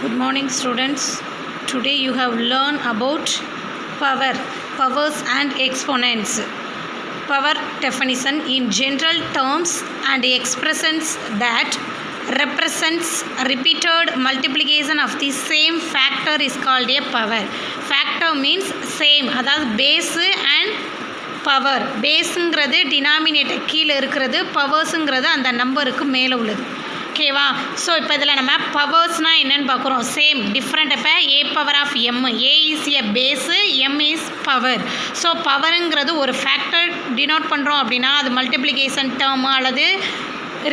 Good morning, students. Today you have learned about powers and exponents. Power definition in general terms and expressions that represents repeated multiplication of the same factor is called a power. Factor means same, அதாவது base and power. பேஸுங்கிறது denominator கீழே இருக்கிறது, பவர்ஸுங்கிறது அந்த நம்பருக்கு மேலே உள்ளது. ஓகேவா? So இப்போ இதில் நம்ம பவர்ஸ்னால் என்னென்னு பார்க்குறோம். Same different. இப்போ A power of M, A is a base, M is power. So பவருங்கிறது ஒரு ஃபேக்டர் டினோட் பண்ணுறோம் அப்படின்னா அது மல்டிப்ளிகேஷன் டேர்மு அல்லது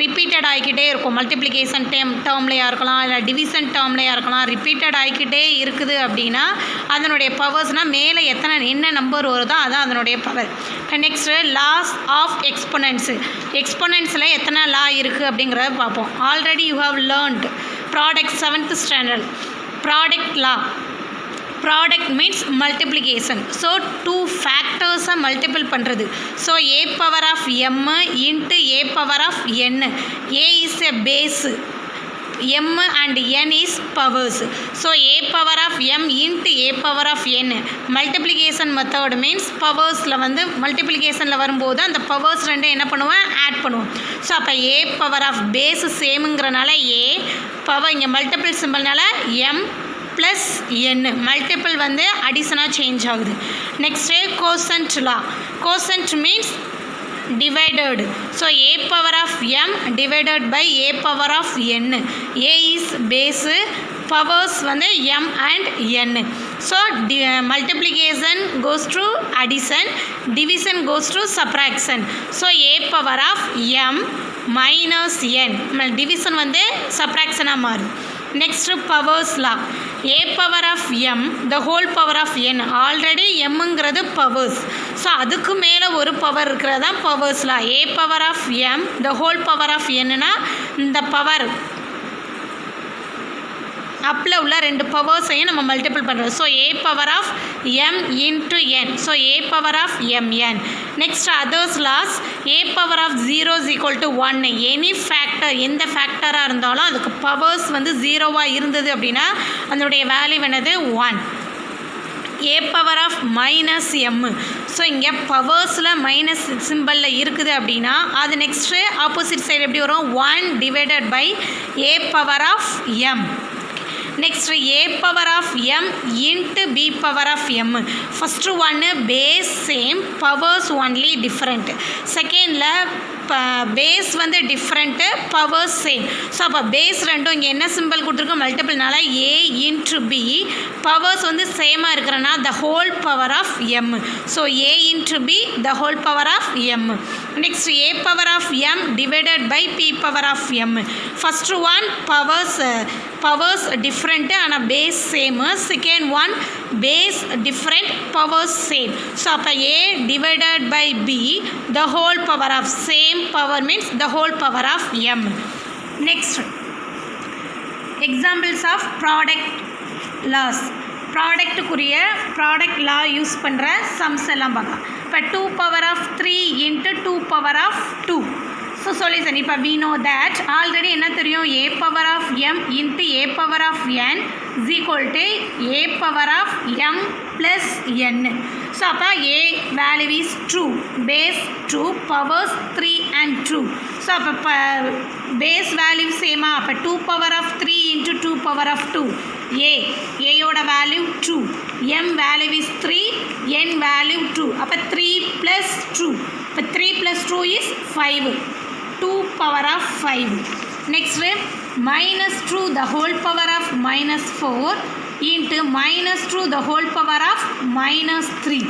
ரிப்பீட்டட் ஆகிக்கிட்டே இருக்கும். மல்டிப்ளிகேஷன் டேர்ம்லையாக இருக்கலாம், இல்லை டிவிஷன் டேர்ம்லையாக இருக்கலாம். ரிப்பீட்டட் ஆகிக்கிட்டே இருக்குது அப்படின்னா அதனுடைய பவர்ஸ்னால் மேலே என்ன நம்பர் வருதோ அதான் அதனுடைய பவர். இப்போ நெக்ஸ்ட்டு லாஸ் ஆஃப் எக்ஸ்பொனன்ட்ஸு. எக்ஸ்பொனன்ட்ஸில் எத்தனை லா இருக்குது அப்படிங்கிறத பார்ப்போம். Already you have learnt product 7th standard product law. Product means multiplication. So two ஃபேக்டர்ஸை மல்டிபிள் பண்ணுறது. So A power of M into A power of N. A is a base, M and N is powers. So A power of M into A power of N. Multiplication method means பவர்ஸில் மல்டிப்ளிகேஷனில் வரும்போது அந்த powers ரெண்டு என்ன பண்ணுவேன், add பண்ணுவோம். So அப்போ a power of base சேமுங்கிறனால ஏ பவர், இங்கே மல்டிபிள் சிம்பிள்னால எம் ப்ளஸ் என். மல்டிபிள் அடிஷனாக சேஞ்ச் ஆகுது. Next quotient law. Quotient means divided. So A power of m divided by a power of N. A is base, powers m and n. So multiplication goes to addition, division goes to subtraction. So A power of m minus n. Division சப்ராக்ஷனாக மாறுது. Next powers law. A power of m the whole power of n. Already எம்ங்கிறது powers. So அதுக்கு மேலே ஒரு power இருக்கிறது தான் powers law. A power of m the whole power of என்னன்னா இந்த பவர் அப்பில் உள்ள ரெண்டு பவர்ஸையும் நம்ம மல்டிபிள் பண்ணுறோம். So A power of M into n. So A power of m n. Next others laws. A power of 0 is equal to 1. Any factor, எந்த ஃபேக்டராக இருந்தாலும் அதுக்கு பவர்ஸ் 0வாக இருந்தது அப்படின்னா அதனுடைய value 1. A power of minus m. So இங்கே பவர்ஸில் மைனஸ் சிம்பிளில் இருக்குது அப்படின்னா அது நெக்ஸ்ட்டு ஆப்போசிட் சைடு எப்படி வரும், 1 divided by a power of m. Next a power of M into b power of m. First ஒன்று base same, powers only different. செகண்டில் base different, powers same. So அப்போ base ரெண்டும் இங்கே என்ன simple கொடுத்துருக்கு, மல்டிபிள்னால ஏ into b. Powers சேமாக இருக்கிறனா the whole power of m. So a into b the whole power of m. Next a power of m divided by b power of m. First one powers different ஆனால் base same. Second one base different, powers same. So அப்போ a divided by b the whole power of same power means the whole power of m. Next, examples of product laws. Product law use பண்ணுற sums எல்லாம் பார்க்கலாம். இப்போ 2 power of 3 into 2 power of 2. So solution. இப்போ we know that already என்ன தெரியும், a power of M into A power of n is equal to a power of m plus n. So அப்போ a value is 2, base 2, powers 3 and 2. So அப்போ base value சேமா. அப்போ 2 power of 3 into 2 power of 2. ஏயோட value 2, m value is 3, n value 2. அப்போ 3 plus 2. இப்போ 3 plus 2 is 5, 2 power of 5. Next minus 2 the whole power of minus 4 into minus 2 the whole power of minus 3.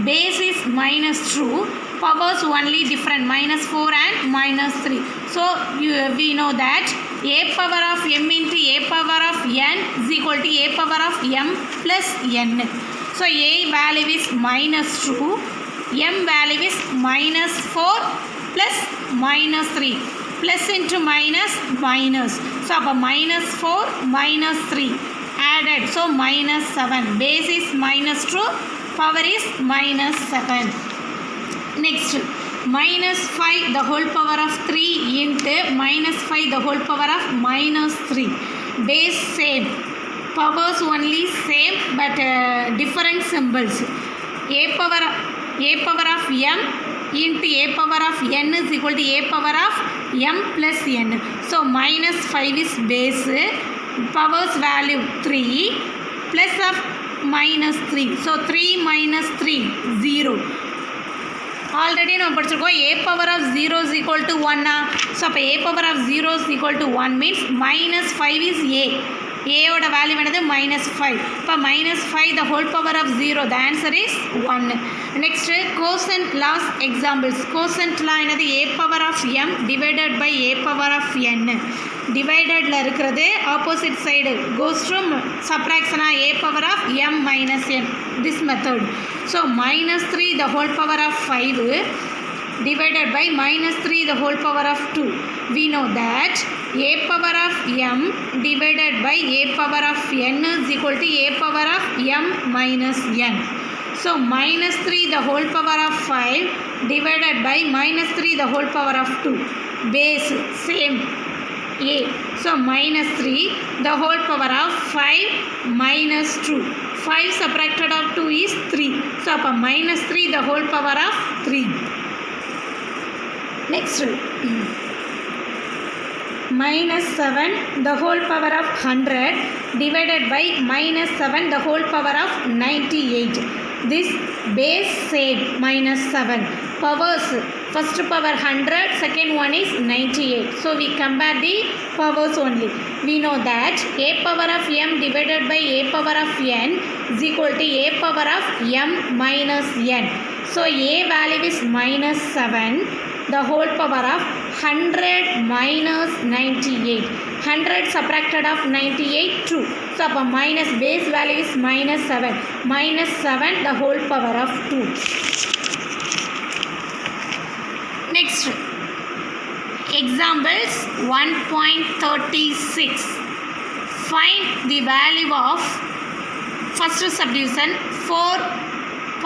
Base is minus 2, powers only different, minus 4 and minus 3. So we know that a power of m into a power of n is equal to a power of m plus n. So a value is minus 2, m value is minus 4 plus minus 3. Plus into minus, minus. So minus 4 minus 3 added, so minus 7. Base is minus 2, power is minus 7. Next, minus 5 the whole power of 3 into minus 5 the whole power of minus 3. Base same, powers only same but different symbols. A power of m into a power of n is equal to a power of m plus n. So minus 5 is base, powers value 3 plus of minus 3. So 3 minus 3 0. Already நம்ம படிச்சிருக்கோம் a power of 0 is equal to 1. So அப்போ a power of 0 is equal to 1 means minus 5 is a. ஏயோட value என்னது minus 5. இப்போ minus 5 the whole power of 0, the answer is 1. Next quotient laws examples. Quotient law என்னது a power of m divided by a power of n. டிவைடடில் இருக்கிறது opposite side goes to சப்ராக்ஷனாக a power of m minus n, this method. So minus 3 the whole power of 5 divided by minus 3 the whole power of 2. We know that a power of m divided by a power of n is equal to a power of m minus n. So minus 3 the whole power of 5 divided by minus 3 the whole power of 2. Base same a. So minus 3 the whole power of 5 minus 2. 5 subtracted of 2 is 3. So minus 3 the whole power of 3. Next, minus 7 the whole power of 100 divided by minus 7 the whole power of 98. This base same minus 7. Powers, first power 100, second one is 98. So we compare the powers only. We know that a power of m divided by a power of n is equal to a power of m minus n. So a value is minus 7. The whole power of 100 minus 98. 100 subtracted of 98, 2. So minus base value is minus 7. Minus 7 the whole power of 2. Next, examples 1.36. Find the value of first subdivision 4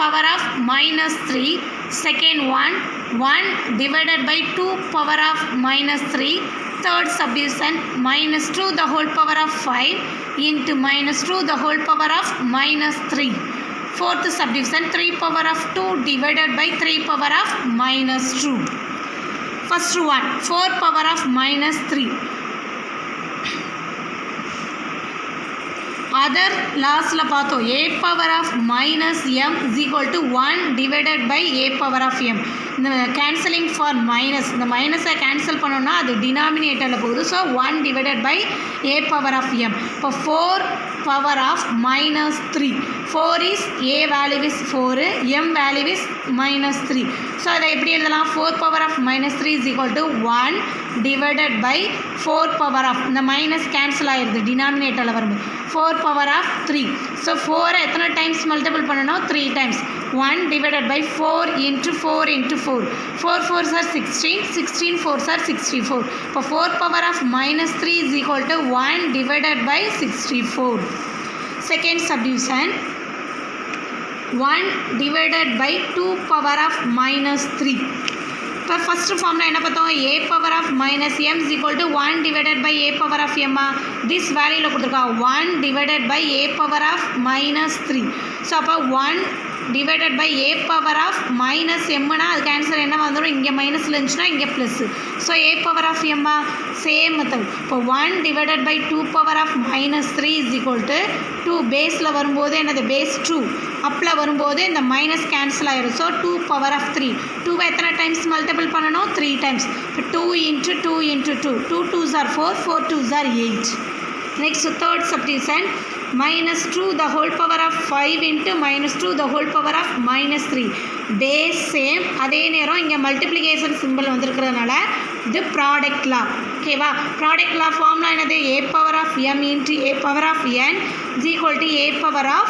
power of minus 3. Second one 1 divided by 2 power of minus 3. Third subdivision minus 2 the whole power of 5 into minus 2 the whole power of minus 3. Fourth subdivision 3 power of 2 divided by 3 power of minus 2. First one 4 power of minus 3. Other லாஸ்டில் பார்த்தோம் a power of minus m is equal to 1 divided by a power of m. இந்த cancelling for minus, இந்த மைனஸை cancel பண்ணோன்னா அது டினாமினேட்டரில் போகுது. So 1 divided by a power of m. இப்போ 4 power of minus 3. 4 is a value is 4, m value is minus 3. So அதை எப்படி எழுதலாம்? 4 power of minus 3 is equal to 1 divided by 4 power of, இந்த மைனஸ் கேன்சல் ஆகிடுது டினாமினேட்டரில் வரும்போது, 4 power of 3. So 4 எத்தனை times multiple பண்ணணும்? 3 times. 1 divided by 4 into 4 into 4. 4 4s are 16, 16 4s are 64. இப்போ 4 power of minus 3 is equal to 1 divided by 64. Second subdivision 1 divided by 2 power of minus 3. இப்போ first ஃபார்மில் என்ன பார்த்தோம்? a power of minus m is equal to 1 divided by a power of m. This வேல்யூவில் கொடுத்துருக்கா 1 divided by a power of minus 3. So அப்போ 1 divided by a power of minus mனா அதுக்கு answer என்ன வந்துடும்? இங்கே மைனஸில் இருந்துச்சுன்னா இங்கே plus. So a power of m same method. இப்போ 1 divided by 2 power of minus 3 is equal to 2 பேஸில் வரும்போது என்னது? பேஸ் 2. அப்பில் வரும்போது இந்த மைனஸ் கேன்சல் ஆகிடும். So 2 power of 3. 2 எத்தனை டைம்ஸ் மல்டிபிள் பண்ணணும்? 3 times. இப்போ 2 into 2 into 2. 2 2s are 4, 4 2s are 8. Next, third subdivision minus 2 the whole power of 5 into minus 2 the whole power of minus 3. Base same, அதே நேரம் இங்கே multiplication simple வந்திருக்கிறதுனால இது product லா. ஓகேவா? Product லா ஃபார்ம்லா என்னது? a power of m into a power of n is equal to a power of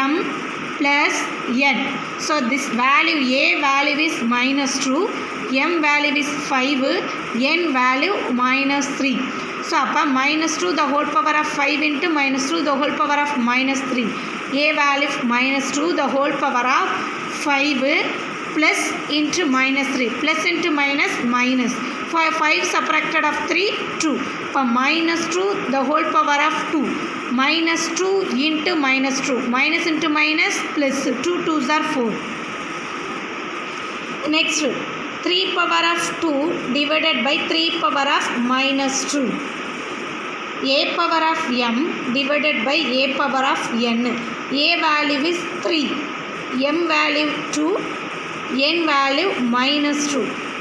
m plus n. So this value, a value is minus 2, m value is 5, n value minus 3. So அப்போ minus 2 the whole power of 5 into minus 2 the whole power of minus 3. a value minus 2 the whole power of 5 plus into minus 3. Plus into minus minus. 5 subtracted of 3, 2. இப்போ minus 2 the whole power of 2. minus 2 into minus 2. Minus into minus plus 2 2s are 4. Next, 3 power of 2 divided by 3 power of minus 2. A power of m divided by a power of n. A value is 3, m value 2, n value minus 2.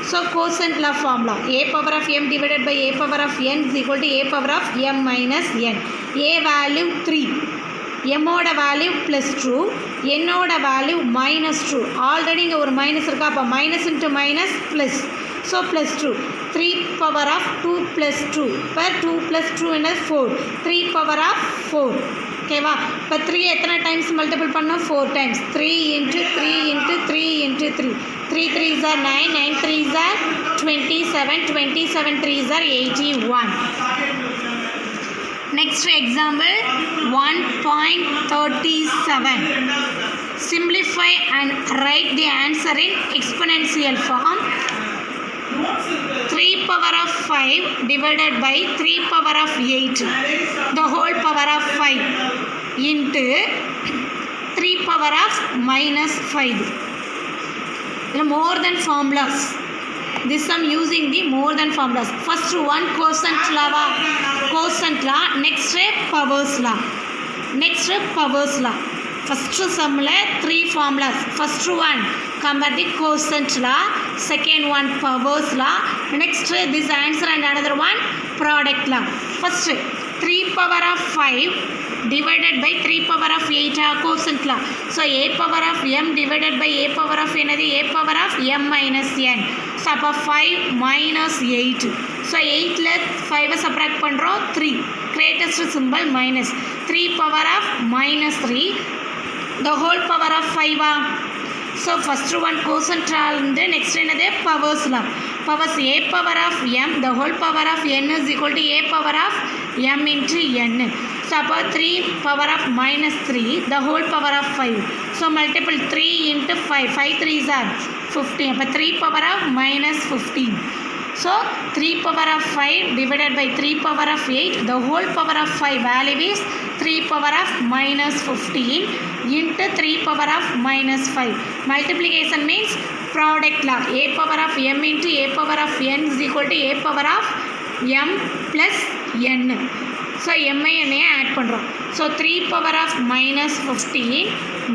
So quotient law formula, a power of m divided by a power of n is equal to a power of m minus n. A value 3, m ஓட value plus 2, n ஓட value minus 2. Already இங்கே ஒரு minus இருக்கா, அப்போ minus into minus plus. So plus 2, 3 power of 2 plus 2 இப்போ 2 plus 2 என்ன 4, 3 power of 4. ஓகேவா? இப்போ 3 எத்தனை டைம்ஸ் மல்டிபிள் பண்ணோம், 4 times. 3 into 3 into 3 into 3. 3 3s are 9, 9 3s are 27, 27 3s are 81. Next example 1.37. Simplify and write the answer in exponential form. 3 power of 5 divided by 3 power of 8 the whole power of 5 into 3 power of minus 5. More than formulas. This I'm using the more than formulas. First one quotient law. Quotient law. Next powers law. Next powers law. First sum la 3 formulas. First one convert the quotient law. Second one powers law. Next this answer and another one product law. First 3 power of 5 divided by 3 power of 8 quotient law. So a power of m divided by a power of என்னது a power of m minus n. So அப்போ 5 minus 8. So 8ல 5 subtract பண்ணுறோம் 3. Greatest symbol minus. 3 power of minus 3 the whole power of 5. So first one quotient law and next என்னது powers law. Powers a power of m the whole power of n is equal to a power of m into n. So about 3 power of minus 3 the whole power of 5. So multiple 3 into 5. 5 3s are 15. But 3 power of minus 15. So 3 power of 5 divided by 3 power of 8 the whole power of 5 value is 3 power of minus 15 into 3 power of minus 5. Multiplication means product law. A power of m into a power of n is equal to a power of m plus n. So m n add பண்ணுறோம். So 3 power of minus 15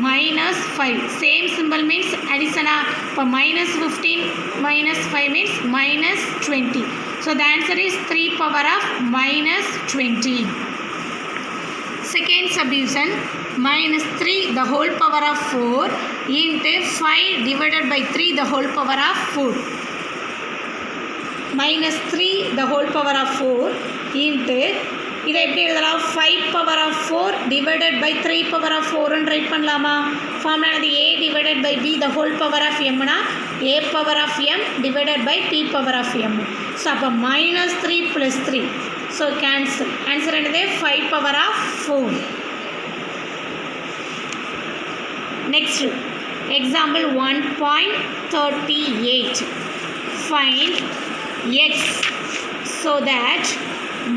minus 5. Same symbol means addition. இப்போ minus 15 minus 5 means minus 20. So the answer is 3 power of minus 20. Second subdivision minus 3 the whole power of 4 into 5 divided by 3 the whole power of 4. Minus 3 the whole power of 4 into இதை எப்படி எழுதலாம், 5 power of 4 divided by 3 power of 4 ன்னு right பண்ணலாமா? ஃபார்முலானது a divided by b the whole power of m னா a power of m divided by p power of m. So அப்போ minus 3 plus 3. So cancel. Answer என்னது 5 power of 4. Next example 1.38. Find x so that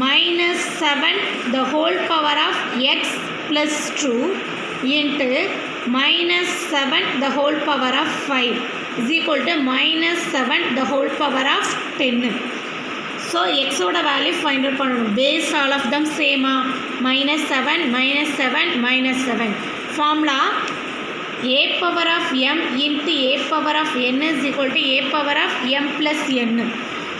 minus 7 the whole power of x plus 2 into minus 7 the whole power of 5 is equal to minus 7 the whole power of 10. So x oda value find out பண்ணணும். Base all of them same. Minus 7 minus 7 minus 7. Formula a power of m into a power of n is equal to a power of m plus n.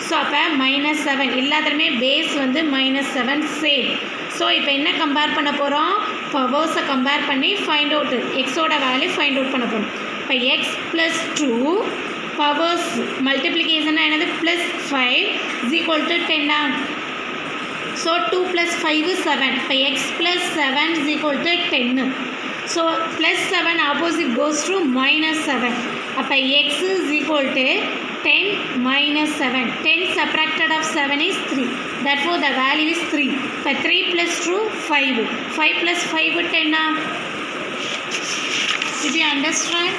So அப்போ minus 7 எல்லாத்துலேயுமே base வந்து minus 7 same. So இப்போ என்ன compare பண்ண போகிறோம், பவர்ஸை compare பண்ணி find out எக்ஸோட value find out பண்ண போகிறோம். இப்போ எக்ஸ் ப்ளஸ் 2 பவர்ஸ் மல்டிப்ளிகேஷன் என்னது plus 5 is equal to 10. So 2 + 5 7. இப்போ X plus 7 is equal to 10. So plus 7 opposite goes to minus 7. அப்போ x is equal to 10 minus 7. 10 subtracted of 7 is 3. Therefore the value is 3. இப்போ 3 plus 2 5. 5 plus 5 10. Did you understand?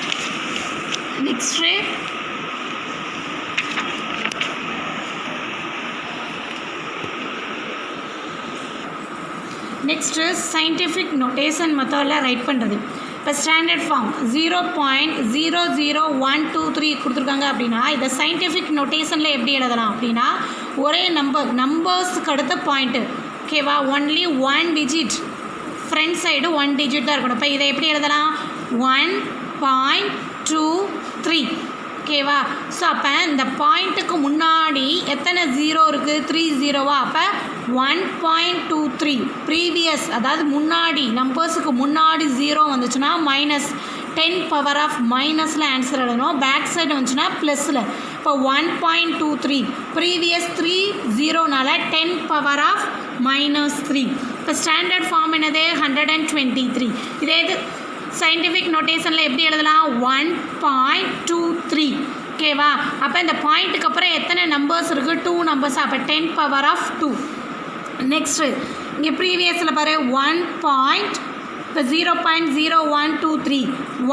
Next way. Next scientific notation மெத்தடில் right பண்ணுறது. இப்போ standard form 0.00123 கொடுத்துருக்காங்க அப்படின்னா இதை scientific நோட்டேஷனில் எப்படி எழுதலாம் அப்படின்னா ஒரே நம்பர்ஸுக்கு அடுத்த பாயிண்ட்டு ஓகேவா, only 1 digit front side 1 digit தான் இருக்கணும். இப்போ இதை எப்படி எழுதலாம் 1.23 ஓகேவா. ஸோ அப்போ இந்த பாயிண்ட்டுக்கு முன்னாடி எத்தனை 0 இருக்குது 3 0வா, அப்போ 1.23 ப்ரீவியஸ் அதாவது முன்னாடி நம்பர்ஸுக்கு முன்னாடி 0 வந்துச்சுன்னா -10⁻⁻ மைனஸில் ஆன்சர் எழுதணும். பேக் சைடு வந்துச்சுன்னா ப்ளஸில். இப்போ 1.23 ப்ரீவியஸ் 3 0னால 10⁻⁻3. இப்போ ஸ்டாண்டர்ட் ஃபார்ம் என்னது 123. இதே இது சயின்டிஃபிக் நோட்டேஷனில் எப்படி எழுதலாம் 1.23 ஓகேவா. அப்போ இந்த பாயிண்ட்டுக்கு அப்புறம் எத்தனை நம்பர்ஸ் இருக்குது 2 நம்பர்ஸ், அப்போ 10⁻². நெக்ஸ்ட்டு இங்கே ப்ரீவியஸில் பாரு 0.0123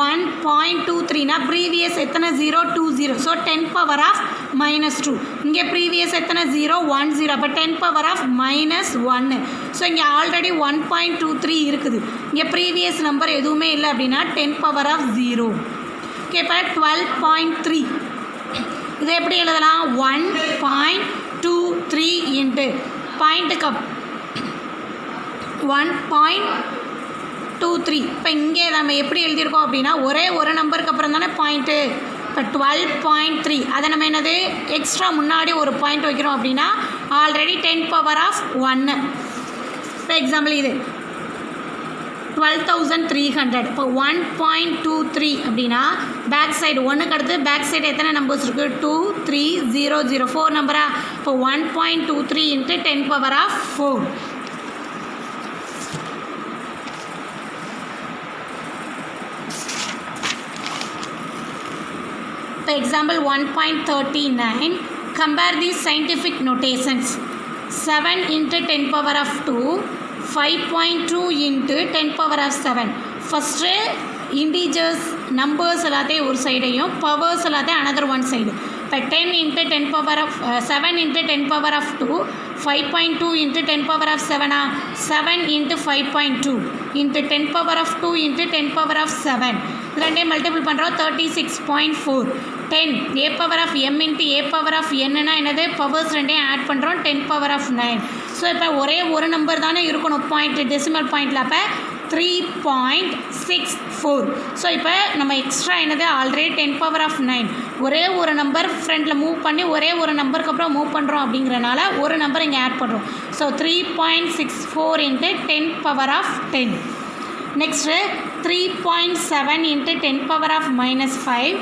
1.23னா ப்ரீவியஸ் எத்தனை 0 2 0, ஸோ 10⁻⁻². இங்கே ப்ரீவியஸ் எத்தனை 0 1 0, அப்போ 10⁻⁻1. ஸோ இங்கே ஆல்ரெடி 1.23 இருக்குது, இங்கே ப்ரீவியஸ் நம்பர் எதுவுமே இல்லை அப்படின்னா 10⁻0. ஓகே, இப்போ 12.3 இதை எப்படி எழுதலாம் 1.23 இன்ட்டு பாயிண்ட்டுக்கு 1.23. இப்போ இங்கே நம்ம எப்படி எழுதியிருக்கோம் அப்படின்னா ஒரே ஒரு நம்பருக்கு அப்புறம் தானே பாயிண்ட்டு. இப்போ 12.3 அதை நம்ம என்னது எக்ஸ்ட்ரா முன்னாடி ஒரு பாயிண்ட் வைக்கிறோம் அப்படின்னா ஆல்ரெடி 10⁻1. இப்போ எக்ஸாம்பிள் இது 12,300. இப்போ 1.23 அப்படின்னா பேக் சைடு ஒன்றுக்கு அடுத்து பேக் சைடு எத்தனை நம்பர்ஸ் இருக்குது 2 3 0 0 4 நம்பரா. இப்போ 1.23 இன்ட்டு 10⁻4. இப்போ எக்ஸாம்பிள் 1.39. கம்பேர் தி scientific notations. 7 into 10⁻2 5.2 into 10⁻7. First integers numbers எல்லாத்தையும் ஒரு சைடையும் பவர்ஸ் எல்லாத்தையும் அனதர் ஒன் சைடு. இப்போ 10 into 7 into 10⁻2 5.2 into 10⁻7 7 into 5.2 into 10⁻2 into 10⁻7 ரெண்டையும் மல்டிபிள் பண்ணுறோம் 36.4. 10 a⁻m இன்ட்டு a⁻n என்னது பவர்ஸ் ரெண்டையும் ஆட் பண்ணுறோம் 10⁻9. ஸோ இப்போ ஒரே ஒரு நம்பர் தானே இருக்கணும் பாயிண்ட் டெசிமல் பாயிண்டில், அப்போ 3.64. ஸோ இப்போ நம்ம எக்ஸ்ட்ரா என்னது ஆல்ரெடி 10⁻9 ஒரே ஒரு நம்பர் ஃப்ரண்டில் மூவ் பண்ணி ஒரே ஒரு நம்பருக்கு அப்புறம் மூவ் பண்ணுறோம் அப்படிங்கிறனால ஒரு நம்பர் இங்கே ஆட் பண்ணுறோம். So 3.64 into 10⁻10. Next 3.7 into 10⁻−5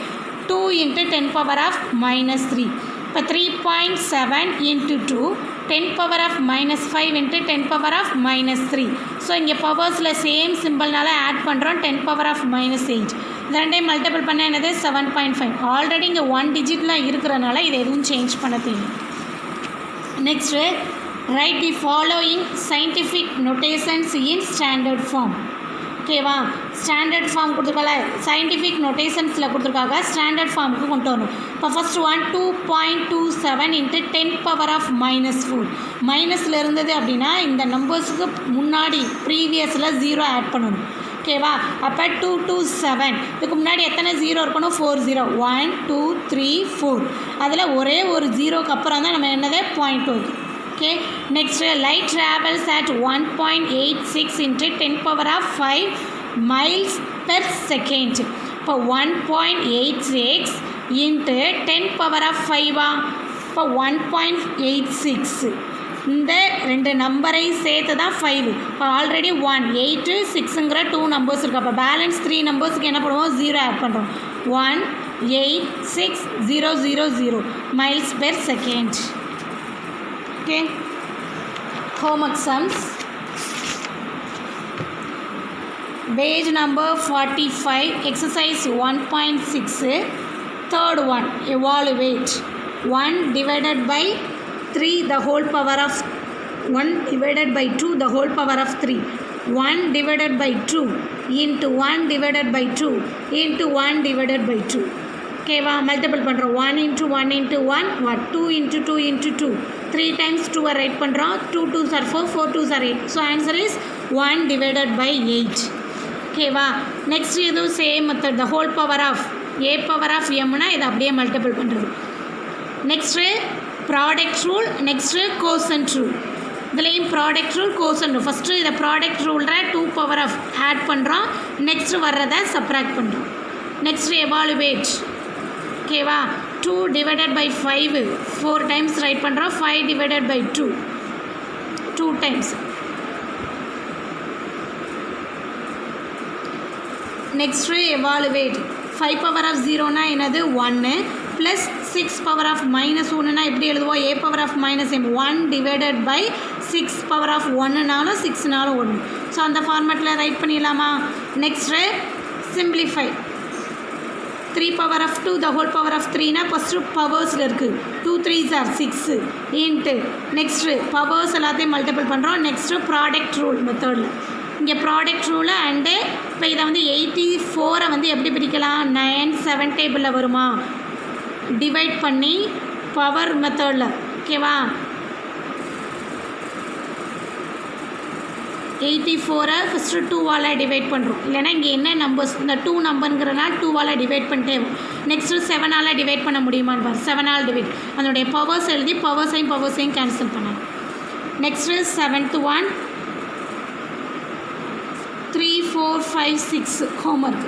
2 into 10⁻−3. இப்போ 3.7 இன்ட்டு 2 10⁻−5 இன்ட்டு 10⁻−3. ஸோ இங்கே பவர்ஸில் சேம் சிம்பிள்னால ஆட் பண்ணுறோம் 10⁻−8. இது ரெண்டையும் மல்டிபிள் பண்ண என்னது 7.5. ஆல்ரெடி இங்கே 1 டிஜிட்லாம் இருக்கிறனால இது எதுவும் சேஞ்ச் பண்ண தெரியும். Next write the following scientific notations in standard form. ஓகேவா, ஸ்டாண்டர்ட் ஃபார்ம் கொடுத்துருக்கால சயின்டிஃபிக் நோட்டேஷன்ஸில் கொடுத்துருக்காங்க ஸ்டாண்டர்ட் ஃபார்முக்கு கொண்டு வரணும். இப்போ ஃபஸ்ட் ஒன் 2.27 இன்ட்டு 10⁻−4 மைனஸில் இருந்தது அப்படின்னா இந்த நம்பர்ஸுக்கு முன்னாடி ப்ரீவியஸில் 0 ஆட் பண்ணணும். ஓகேவா, அப்போ 227 இதுக்கு முன்னாடி எத்தனை 0 இருக்கணும் 4 0 1 2 3 4 அதில் ஒரே ஒரு 0க்கு அப்புறம் தான் நம்ம என்னதே பாயிண்ட் வைக்கும். Okay, next light travels at 1.86 into 10⁻5 miles per second. இப்போ 1.86 இன்ட்டு 10⁻5 இப்போ 1.86. இந்த ரெண்டு நம்பரை சேர்த்து தான் 5. இப்போ ஆல்ரெடி 1 8 6ங்கிற 2 நம்பர்ஸ் இருக்குது. அப்போ பேலன்ஸ் 3 நம்பர்ஸுக்கு என்ன பண்ணுவோம் 0 ஆட் பண்ணுறோம் 186,000 miles per second. Okay, homework sums. Page number 45, exercise 1.6, third one, evaluate. 1 divided by 3 the whole power of 1 divided by 2 the whole power of 3. 1 divided by 2 into 1 divided by 2 into 1 divided by 2. ஓகேவா multiple பண்ணுறோம் 1 into 1 into 1 what 2 into 2 into 2 3 times 2 write பண்ணுறோம் 2 2s are 4 4 2s are 8 so answer is 1 divided by 8 ஓகேவா next இதுவும் same method the whole power of a power of mனா இதை அப்படியே multiple பண்ணுறது next product rule next quotient rule இதுலேயும் product rule quotient rule first இதை product ரூலில் 2 power of add பண்ணுறோம் நெக்ஸ்ட்டு வர்றதை சப்ராக்ட் பண்ணுறோம் நெக்ஸ்ட்டு எவாலுவேட் ஓகேவா 2 divided by 5 4 டைம்ஸ் ரைட் பண்ணுறோம் 5 divided by 2 2 times next evaluate 5 power of 0னா என்னது 1 ப்ளஸ் 6 பவர் ஆஃப் மைனஸ் 1னா எப்படி எழுதுவோம் a power of minus m 1 divided by 6 power of 1னாலும் 6னாலும் 1 ஸோ அந்த ஃபார்மேட்டில் ரைட் பண்ணிடலாமா next simplify 3 power of 2 the whole power of 3 னா ஃபஸ்ட்டு பவர்ஸில் இருக்குது 2 3s are 6 into next powers எல்லாத்தையும் மல்டிபிள் பண்ணுறோம் நெக்ஸ்ட்டு ப்ராடக்ட் ரூல் மெத்தடில் இங்கே ப்ராடக்ட் ரூலு அண்டு இப்போ இதை வந்து 84 வந்து எப்படி பிரிக்கலாம் 9 7 டேபிளில் வருமா டிவைட் பண்ணி பவர் மெத்தடில் ஓகேவா 84 ஃபஸ்ட்டு 2வால் டிவைட் பண்ணுறோம் இல்லைனா இங்கே என்ன நம்பர்ஸ் இந்த 2 நம்பருங்கிறனா 2வால் டிவைட் பண்ணிட்டே நெக்ஸ்ட்டு 7ஆல் டிவைட் பண்ண முடியுமான்னு பாரு 7ஆல் டிவைட் அதனுடைய பவர்ஸ் எழுதி பவர்ஸையும் கேன்சல் பண்ணலாம் next 7th one 3 4 5 6 homework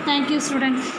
thank you students